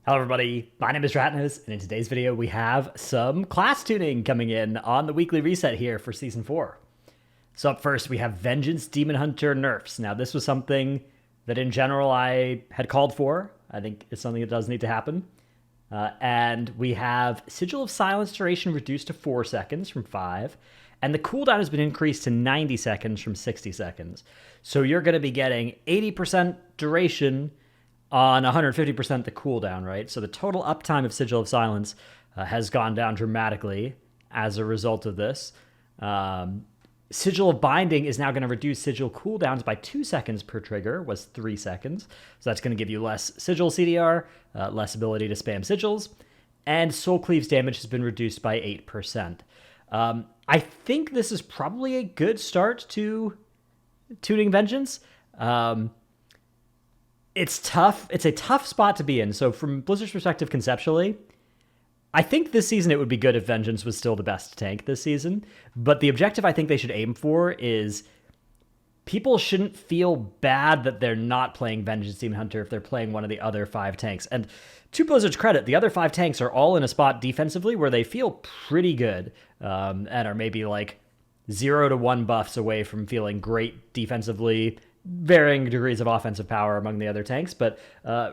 Hello everybody, my name is Ratnos, and in today's video we have some class tuning coming in on the weekly reset here for Season 4. So up first we have Vengeance Demon Hunter Nerfs. Now this was something that in general I had called for. I think it's something that does need to happen. And we have Sigil of Silence duration reduced to 4 seconds from 5, and the cooldown has been increased to 90 seconds from 60 seconds. So you're going to be getting 80% duration on 150% the cooldown, right? So the total uptime of Sigil of Silence has gone down dramatically as a result of this. Sigil of Binding is now going to reduce Sigil cooldowns by 2 seconds per trigger, was 3 seconds. So that's going to give you less Sigil CDR, less ability to spam Sigils, and Soul Cleave's damage has been reduced by 8%. I think this is probably a good start to tuning Vengeance. It's tough. It's a tough spot to be in. So from Blizzard's perspective, conceptually, I think this season it would be good if Vengeance was still the best tank this season. But the objective I think they should aim for is people shouldn't feel bad that they're not playing Vengeance Demon Hunter if they're playing one of the other 5 tanks. And to Blizzard's credit, the other 5 tanks are all in a spot defensively where they feel pretty good and are maybe like 0 to 1 buffs away from feeling great defensively, varying degrees of offensive power among the other tanks. But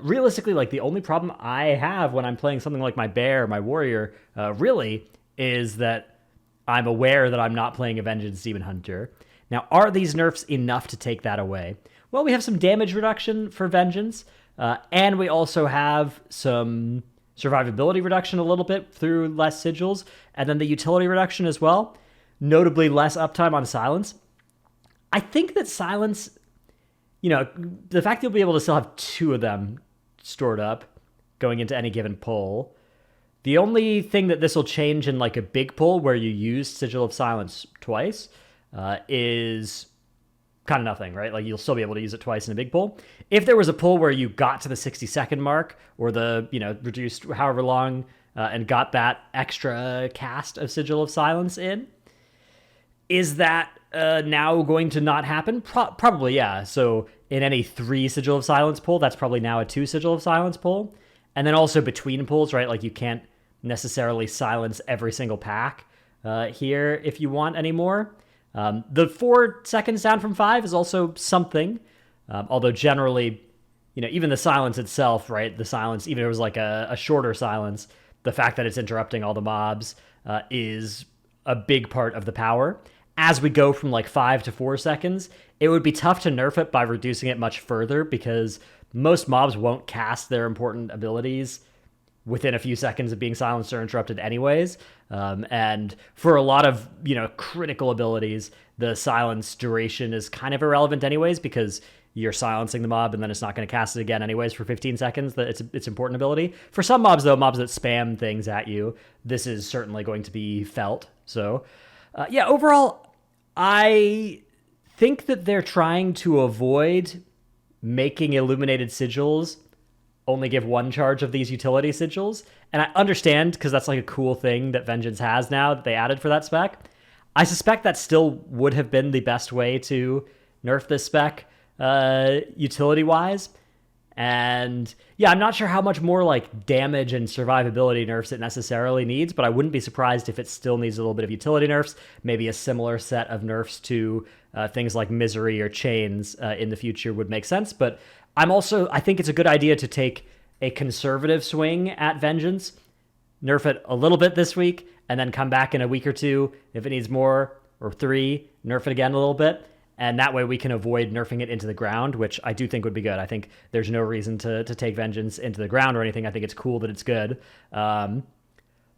realistically, like the only problem I have when I'm playing something like my Bear, my Warrior, really is that I'm aware that I'm not playing a Vengeance Demon Hunter. Now, are these nerfs enough to take that away? Well, we have some damage reduction for Vengeance, and we also have some survivability reduction a little bit through less sigils, and then the utility reduction as well, notably less uptime on Silence. I think that Silence, you know, the fact that you'll be able to still have 2 of them stored up going into any given pull. The only thing that this will change in like a big pull where you use Sigil of Silence twice is kind of nothing, right? Like you'll still be able to use it twice in a big pull. If there was a pull where you got to the 60-second mark or the, reduced however long and got that extra cast of Sigil of Silence in, is that now going to not happen? Probably, yeah. So in any 3 Sigil of Silence pull, that's probably now a 2 Sigil of Silence pull. And then also between pulls, right? Like you can't necessarily silence every single pack here if you want anymore. The 4 seconds down from 5 is also something. Although generally, even the silence itself, right? The silence, even if it was like a shorter silence, the fact that it's interrupting all the mobs is a big part of the power. As we go from like 5 to 4 seconds, it would be tough to nerf it by reducing it much further because most mobs won't cast their important abilities within a few seconds of being silenced or interrupted anyways. And for a lot of, critical abilities, the silence duration is kind of irrelevant anyways because you're silencing the mob and then it's not going to cast it again anyways for 15 seconds. That it's important ability. For some mobs, though, mobs that spam things at you, this is certainly going to be felt. So, overall, I think that they're trying to avoid making illuminated sigils only give 1 charge of these utility sigils. And I understand because that's like a cool thing that Vengeance has now that they added for that spec. I suspect that still would have been the best way to nerf this spec utility-wise. And yeah, I'm not sure how much more like damage and survivability nerfs it necessarily needs, but I wouldn't be surprised if it still needs a little bit of utility nerfs, maybe a similar set of nerfs to things like Misery or Chains in the future would make sense. But I think it's a good idea to take a conservative swing at Vengeance, nerf it a little bit this week, and then come back in a week or 2 if it needs more, or 3, nerf it again a little bit. And that way we can avoid nerfing it into the ground, which I do think would be good. I think there's no reason to take Vengeance into the ground or anything. I think it's cool that it's good.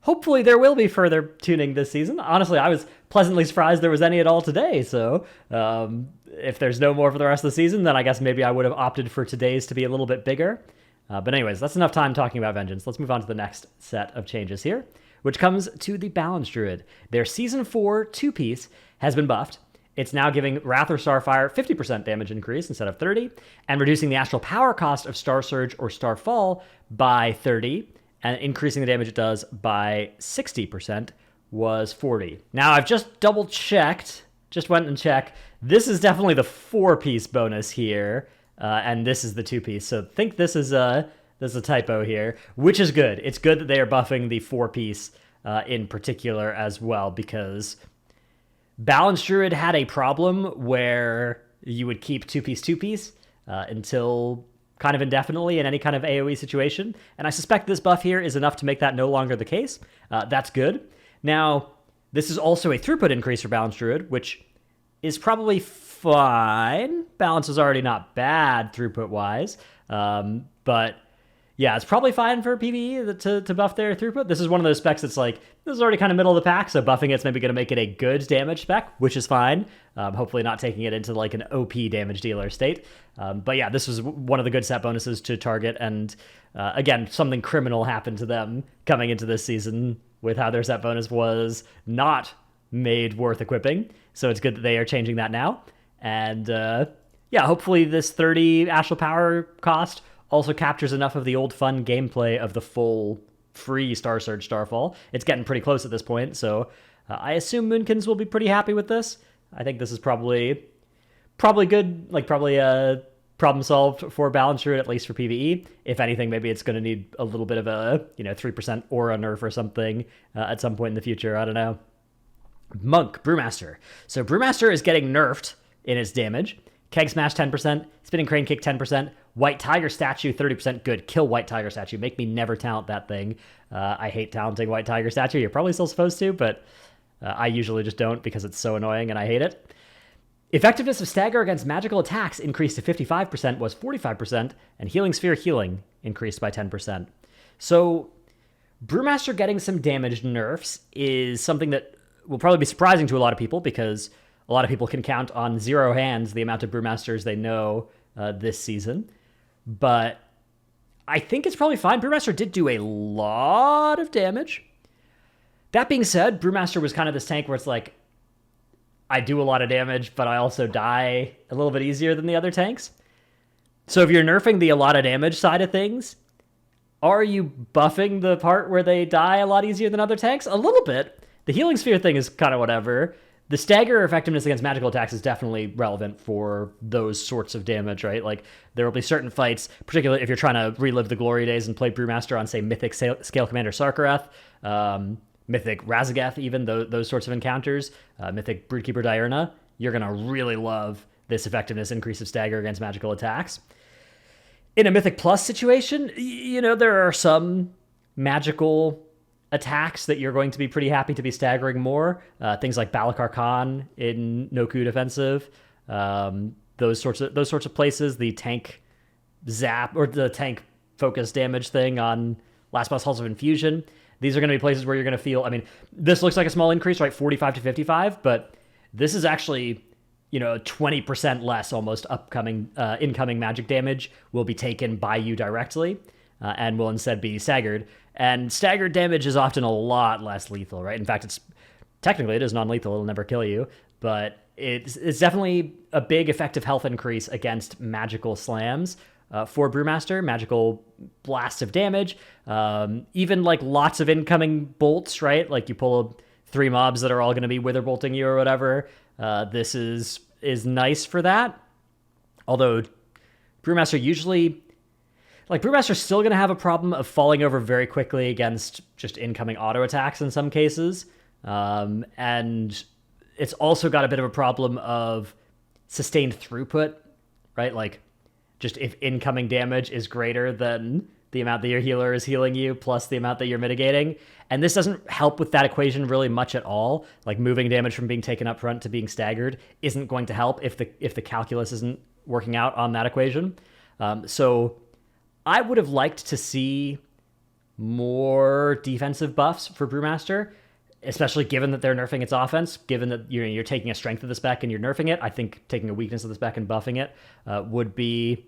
Hopefully there will be further tuning this season. Honestly, I was pleasantly surprised there was any at all today. So if there's no more for the rest of the season, then I guess maybe I would have opted for today's to be a little bit bigger. But anyways, that's enough time talking about Vengeance. Let's move on to the next set of changes here, which comes to the Balance Druid. Their Season 4 2-piece has been buffed. It's now giving Wrath or Starfire 50% damage increase instead of 30, and reducing the astral power cost of Star Surge or Starfall by 30, and increasing the damage it does by 60% was 40. Now, I've just double-checked, just went and checked. This is definitely the 4-piece bonus here, and this is the 2-piece. So think this is There's a typo here, which is good. It's good that they are buffing the 4-piece in particular as well, because Balanced Druid had a problem where you would keep 2-piece until kind of indefinitely in any kind of AoE situation. And I suspect this buff here is enough to make that no longer the case. That's good. Now, this is also a throughput increase for Balanced Druid, which is probably fine. Balance is already not bad throughput-wise. But yeah, it's probably fine for PvE to buff their throughput. This is one of those specs that's like, this is already kind of middle of the pack, so buffing it's maybe going to make it a good damage spec, which is fine. Hopefully not taking it into like an OP damage dealer state. But yeah, this was one of the good set bonuses to target, and again, something criminal happened to them coming into this season with how their set bonus was not made worth equipping. So it's good that they are changing that now. And yeah, hopefully this 30 Astral Power cost also captures enough of the old fun gameplay of the full free Star Surge Starfall. It's getting pretty close at this point, so I assume Moonkins will be pretty happy with this. I think this is probably good, like probably a problem solved for Balance Druid, at least for PvE. If anything, maybe it's going to need a little bit of a 3% aura nerf or something at some point in the future. I don't know. Monk, Brewmaster. So Brewmaster is getting nerfed in its damage. Keg Smash 10%, Spinning Crane Kick 10%, White Tiger Statue 30%. Good. Kill White Tiger Statue. Make me never talent that thing. I hate talenting White Tiger Statue. You're probably still supposed to, but I usually just don't because it's so annoying and I hate it. Effectiveness of Stagger against magical attacks increased to 55%, was 45%, and Healing Sphere healing increased by 10%. So Brewmaster getting some damage nerfs is something that will probably be surprising to a lot of people, because a lot of people can count on 0 hands the amount of Brewmasters they know this season. But I think it's probably fine. Brewmaster did do a lot of damage. That being said, Brewmaster was kind of this tank where it's like, I do a lot of damage, but I also die a little bit easier than the other tanks. So if you're nerfing the a lot of damage side of things, are you buffing the part where they die a lot easier than other tanks? A little bit. The Healing Sphere thing is kind of whatever. The stagger effectiveness against magical attacks is definitely relevant for those sorts of damage, right? Like, there will be certain fights, particularly if you're trying to relive the glory days and play Brewmaster on, say, Mythic Scale Commander Sarkareth, Mythic Razageth, even those sorts of encounters, Mythic Broodkeeper Diurna, you're going to really love this effectiveness increase of stagger against magical attacks. In a Mythic Plus situation, there are some magical attacks that you're going to be pretty happy to be staggering more. Things like Balakar Khan in Noku Defensive, those sorts of places. The tank zap or the tank focus damage thing on Last Boss Halls of Infusion. These are going to be places where you're going to feel. I mean, this looks like a small increase, right? 45 to 55, but this is actually 20% less almost incoming magic damage will be taken by you directly and will instead be staggered. And staggered damage is often a lot less lethal, right? In fact, it is non-lethal. It'll never kill you, but it's definitely a big effective health increase against magical slams for Brewmaster. Magical blasts of damage, even like lots of incoming bolts, right? Like you pull 3 mobs that are all going to be wither bolting you or whatever. This is nice for that. Although Brewmaster usually, Brewmaster's still going to have a problem of falling over very quickly against just incoming auto attacks in some cases. And it's also got a bit of a problem of sustained throughput, right? Like, just if incoming damage is greater than the amount that your healer is healing you plus the amount that you're mitigating. And this doesn't help with that equation really much at all. Like, moving damage from being taken up front to being staggered isn't going to help if the calculus isn't working out on that equation. So I would have liked to see more defensive buffs for Brewmaster, especially given that they're nerfing its offense, given that you're taking a strength of the spec and you're nerfing it. I think taking a weakness of the spec and buffing it would be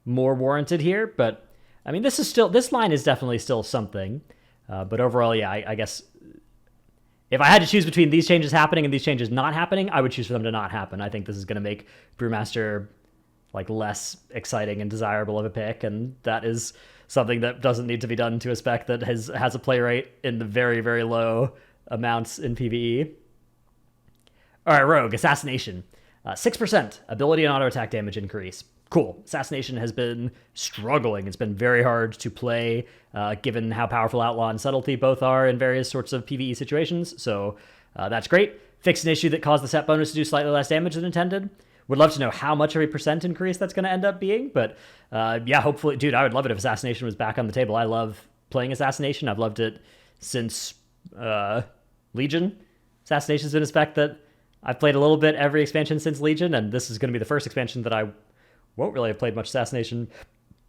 more warranted here. But I mean, this line is definitely still something. But overall, yeah, I guess if I had to choose between these changes happening and these changes not happening, I would choose for them to not happen. I think this is going to make Brewmaster less exciting and desirable of a pick, and that is something that doesn't need to be done to a spec that has a play rate in the very, very low amounts in PvE. All right, Rogue, Assassination. 6% ability and auto attack damage increase. cool. Assassination has been struggling. It's been very hard to play, given how powerful Outlaw and Subtlety both are in various sorts of PvE situations. So that's great. Fixed an issue that caused the set bonus to do slightly less damage than intended. Would love to know how much of a percent increase that's going to end up being. But yeah, hopefully, dude, I would love it if Assassination was back on the table. I love playing Assassination. I've loved it since Legion. Assassination's been a spec that I've played a little bit every expansion since Legion, and this is going to be the first expansion that I won't really have played much Assassination,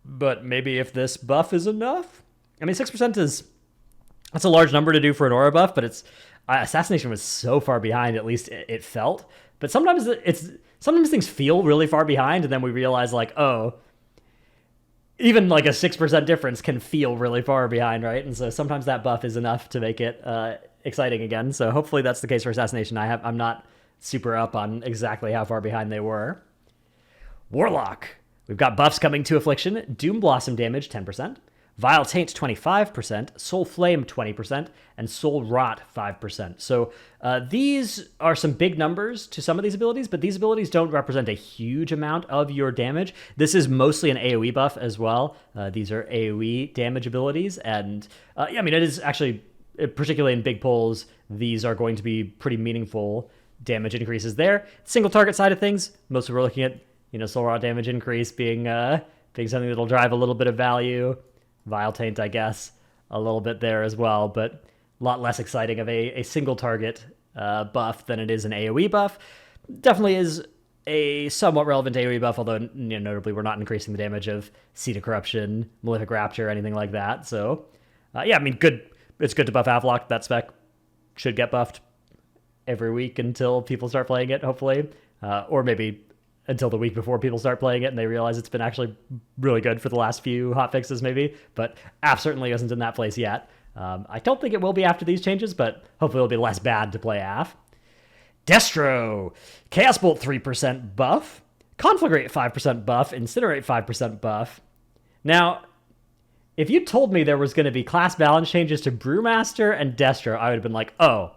but maybe if this buff is enough? I mean, 6% that's a large number to do for an aura buff, but it's Assassination was so far behind, at least it felt. But sometimes things feel really far behind, and then we realize, like, oh, even like a 6% difference can feel really far behind, right? And so sometimes that buff is enough to make it exciting again. So hopefully that's the case for Assassination. I'm not super up on exactly how far behind they were. Warlock. We've got buffs coming to Affliction. Doom Blossom damage, 10%. Vile Taint, 25%. Soul Flame, 20%. And Soul Rot, 5%. So these are some big numbers to some of these abilities, but these abilities don't represent a huge amount of your damage. This is mostly an AoE buff as well. These are AoE damage abilities. And yeah, I mean, it is actually, particularly in big pulls, these are going to be pretty meaningful damage increases there. Single target side of things, mostly we're looking at, Soul Rot damage increase being something that'll drive a little bit of value. Vile Taint, I guess, a little bit there as well, but a lot less exciting of a single target buff than it is an AoE buff. Definitely is a somewhat relevant AoE buff, although notably we're not increasing the damage of Seed of Corruption, Malefic Rapture, anything like that. So yeah, I mean, good. It's good to buff Avlock. That spec should get buffed every week until people start playing it, hopefully, or maybe until the week before people start playing it and they realize it's been actually really good for the last few hotfixes maybe, but AF certainly isn't in that place yet. I don't think it will be after these changes, but hopefully it'll be less bad to play AF. Destro! Chaos Bolt 3% buff, Conflagrate 5% buff, Incinerate 5% buff. Now, if you told me there was going to be class balance changes to Brewmaster and Destro, I would have been like, oh,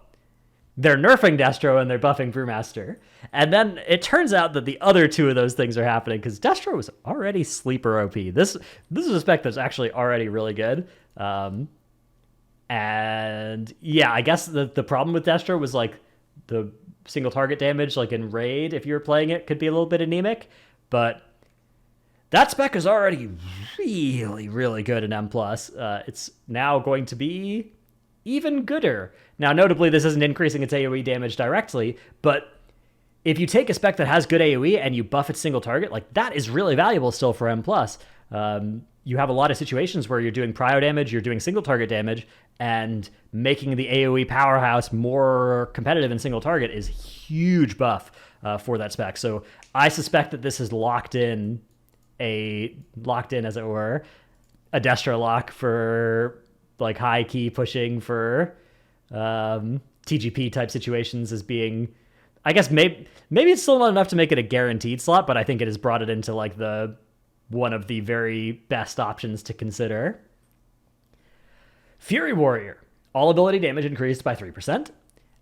they're nerfing Destro and they're buffing Brewmaster. And then it turns out that the other two of those things are happening because Destro was already sleeper OP. This is a spec that's actually already really good. And yeah, I guess the problem with Destro was like the single target damage, like in Raid, if you were playing it, could be a little bit anemic. But that spec is already really, really good in M+. It's now going to be even gooder. Now, notably, this isn't increasing its AoE damage directly, but if you take a spec that has good AoE and you buff its single target, like that is really valuable still for M+. You have a lot of situations where you're doing prio damage, you're doing single target damage, and making the AoE powerhouse more competitive in single target is huge buff for that spec. So I suspect that this is locked in, as it were, a Destro lock for like high key pushing for TGP type situations as being, I guess maybe it's still not enough to make it a guaranteed slot, but I think it has brought it into like one of the very best options to consider. Fury Warrior, all ability damage increased by 3%,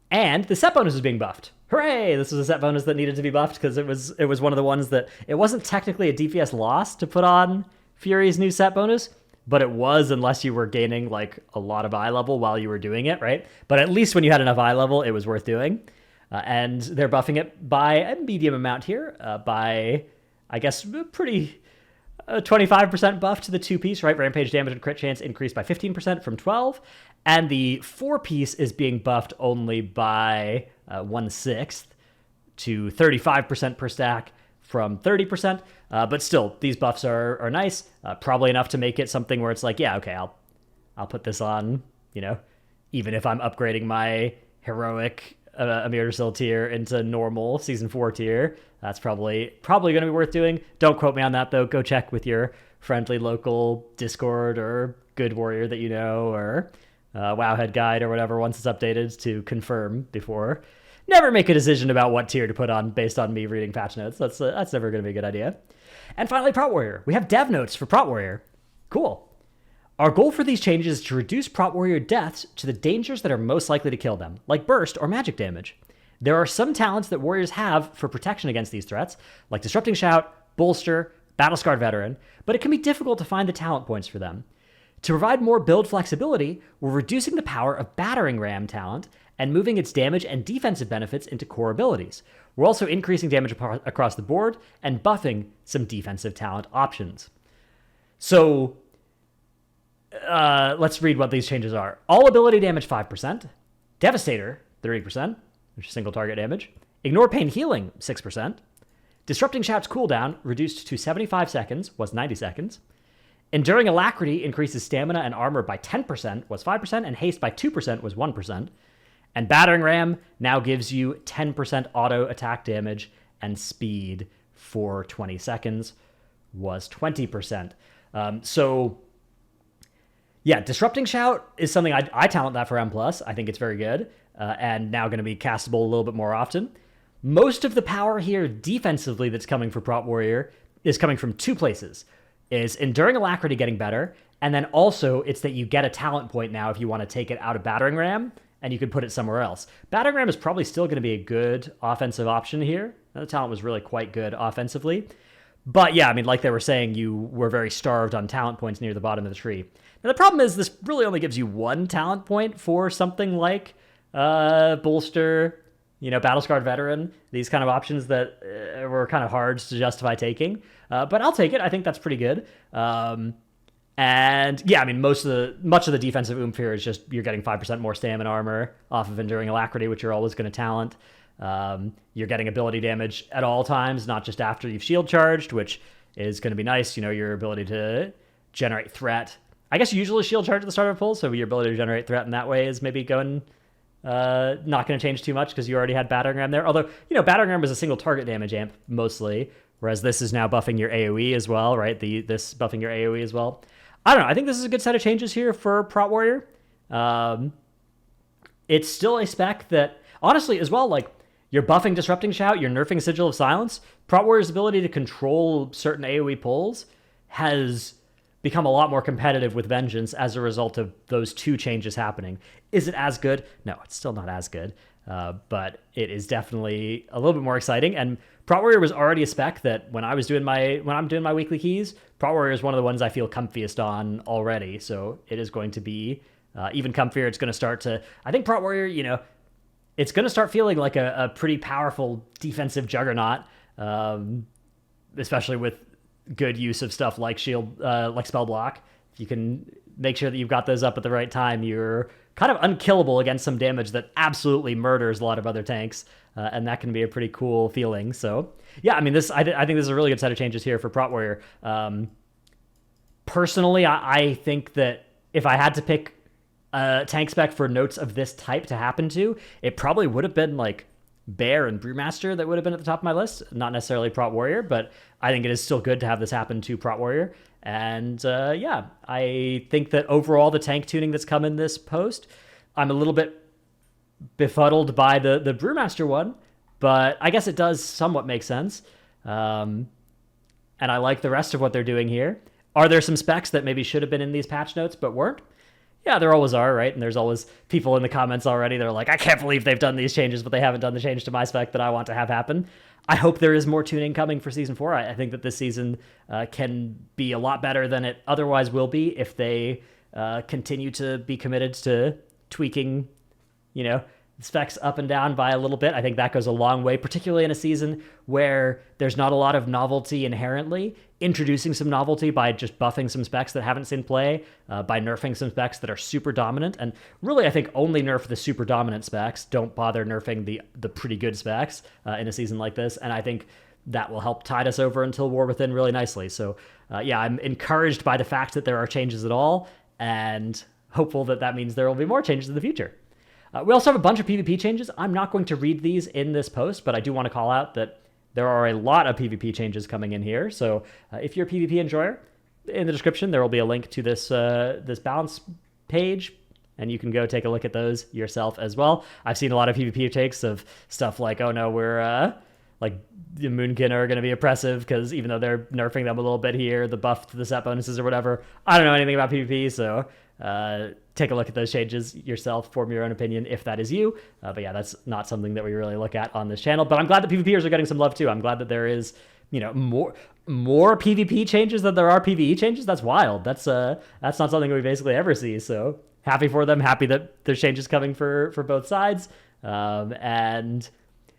and the set bonus is being buffed. Hooray! This was a set bonus that needed to be buffed because it was one of the ones that it wasn't technically a DPS loss to put on Fury's new set bonus, but it was unless you were gaining like a lot of eye level while you were doing it, right? But at least when you had enough eye level, it was worth doing. And they're buffing it by a medium amount here, by, I guess, pretty 25% buff to the 2-piece, right? Rampage damage and crit chance increased by 15% from 12. And the 4-piece is being buffed only by 1/6 to 35% per stack from 30%. But still, these buffs are nice. Probably enough to make it something where it's like, yeah, okay, I'll put this on, even if I'm upgrading my heroic Amir Sil tier into normal Season 4 tier. That's probably going to be worth doing. Don't quote me on that, though. Go check with your friendly local Discord or good warrior that you know, or Wowhead guide or whatever once it's updated to confirm before. Never make a decision about what tier to put on based on me reading patch notes. That's never going to be a good idea. And finally, Prot Warrior. We have dev notes for Prot Warrior. Cool. Our goal for these changes is to reduce Prot Warrior deaths to the dangers that are most likely to kill them, like burst or magic damage. There are some talents that warriors have for protection against these threats, like Disrupting Shout, Bolster, Battle-Scarred Veteran, but it can be difficult to find the talent points for them. To provide more build flexibility, we're reducing the power of Battering Ram talent and moving its damage and defensive benefits into core abilities. We're also increasing damage across the board and buffing some defensive talent options. So let's read what these changes are. All ability damage 5%, Devastator 30%, which is single target damage, Ignore Pain Healing 6%, Disrupting Shout's cooldown reduced to 75 seconds, was 90 seconds, Enduring Alacrity increases stamina and armor by 10%, was 5%, and haste by 2%, was 1%. And Battering Ram now gives you 10% auto attack damage and speed for 20 seconds, was 20%. So, yeah, Disrupting Shout is something I talent that for M+. I think it's very good, and now going to be castable a little bit more often. Most of the power here defensively that's coming for Prot Warrior is coming from two places. Is Enduring Alacrity getting better, and then also it's that you get a talent point now if you want to take it out of Battering Ram, and you could put it somewhere else. Battering Ram is probably still going to be a good offensive option here. The talent was really quite good offensively. But yeah, I mean, like they were saying, you were very starved on talent points near the bottom of the tree. Now, the problem is this really only gives you one talent point for something like Bolster, Battle-Scarred Veteran, these kind of options that were kind of hard to justify taking. But I'll take it. I think that's pretty good. And yeah, I mean, much of the defensive oomph here is just you're getting 5% more stamina armor off of Enduring Alacrity, which you're always going to talent. You're getting ability damage at all times, not just after you've shield charged, which is going to be nice. Your ability to generate threat. I guess you usually shield charge at the start of a pull, so your ability to generate threat in that way is maybe not going to change too much because you already had Battering Ram there. Although, Battering Ram was a single target damage amp mostly, whereas this is now buffing your AoE as well, right? This buffing your AoE as well. I don't know. I think this is a good set of changes here for Prot Warrior. It's still a spec that, honestly, as well, like, you're buffing Disrupting Shout, you're nerfing Sigil of Silence. Prot Warrior's ability to control certain AoE pulls has become a lot more competitive with Vengeance as a result of those two changes happening. Is it as good? No, it's still not as good, but it is definitely a little bit more exciting. And Prot Warrior was already a spec that when I'm doing my weekly keys, Prot Warrior is one of the ones I feel comfiest on already. So it is going to be even comfier. It's going to start to, I think Prot Warrior, it's going to start feeling like a pretty powerful defensive juggernaut, especially with good use of stuff like shield, like spell block. If you can make sure that you've got those up at the right time, you're kind of unkillable against some damage that absolutely murders a lot of other tanks, and that can be a pretty cool feeling. So yeah, I mean, I think this is a really good set of changes here for Prot Warrior. Personally, I think that if I had to pick a tank spec for notes of this type to happen to, it probably would have been like Bear and Brewmaster that would have been at the top of my list, not necessarily Prot Warrior, but I think it is still good to have this happen to Prot Warrior. And yeah, I think that overall the tank tuning that's come in this post, I'm a little bit befuddled by the Brewmaster one, but I guess it does somewhat make sense. And I like the rest of what they're doing here. Are there some specs that maybe should have been in these patch notes but weren't? Yeah, there always are, right? And there's always people in the comments already that are like, I can't believe they've done these changes, but they haven't done the change to my spec that I want to have happen. I hope there is more tuning coming for Season 4. I think that this season can be a lot better than it otherwise will be if they continue to be committed to tweaking, specs up and down by a little bit. I think that goes a long way, particularly in a season where there's not a lot of novelty inherently. Introducing some novelty by just buffing some specs that haven't seen play, by nerfing some specs that are super dominant. And really, I think only nerf the super dominant specs. Don't bother nerfing the pretty good specs in a season like this. And I think that will help tide us over until War Within really nicely. So yeah, I'm encouraged by the fact that there are changes at all, and hopeful that means there will be more changes in the future. We also have a bunch of PvP changes. I'm not going to read these in this post, but I do want to call out that there are a lot of PvP changes coming in here. So if you're a PvP enjoyer, in the description there will be a link to this balance page, and you can go take a look at those yourself as well. I've seen a lot of PvP takes of stuff like, oh no, we're like the Moonkin are going to be oppressive because even though they're nerfing them a little bit here, the buff to the set bonuses or whatever. I don't know anything about PvP, so take a look at those changes yourself, form your own opinion if that is you. But yeah, that's not something that we really look at on this channel. But I'm glad that PvPers are getting some love too. I'm glad that there is more PvP changes than there are PvE changes. That's wild. That's not something we basically ever see. So happy for them. Happy that there's changes coming for both sides. And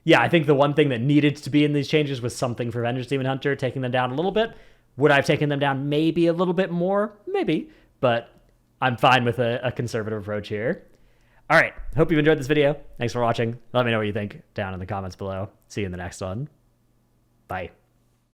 yeah, I think the one thing that needed to be in these changes was something for Vengeance Demon Hunter, taking them down a little bit. Would I have taken them down maybe a little bit more? Maybe, but I'm fine with a conservative approach here. All right, hope you've enjoyed this video. Thanks for watching. Let me know what you think down in the comments below. See you in the next one. Bye.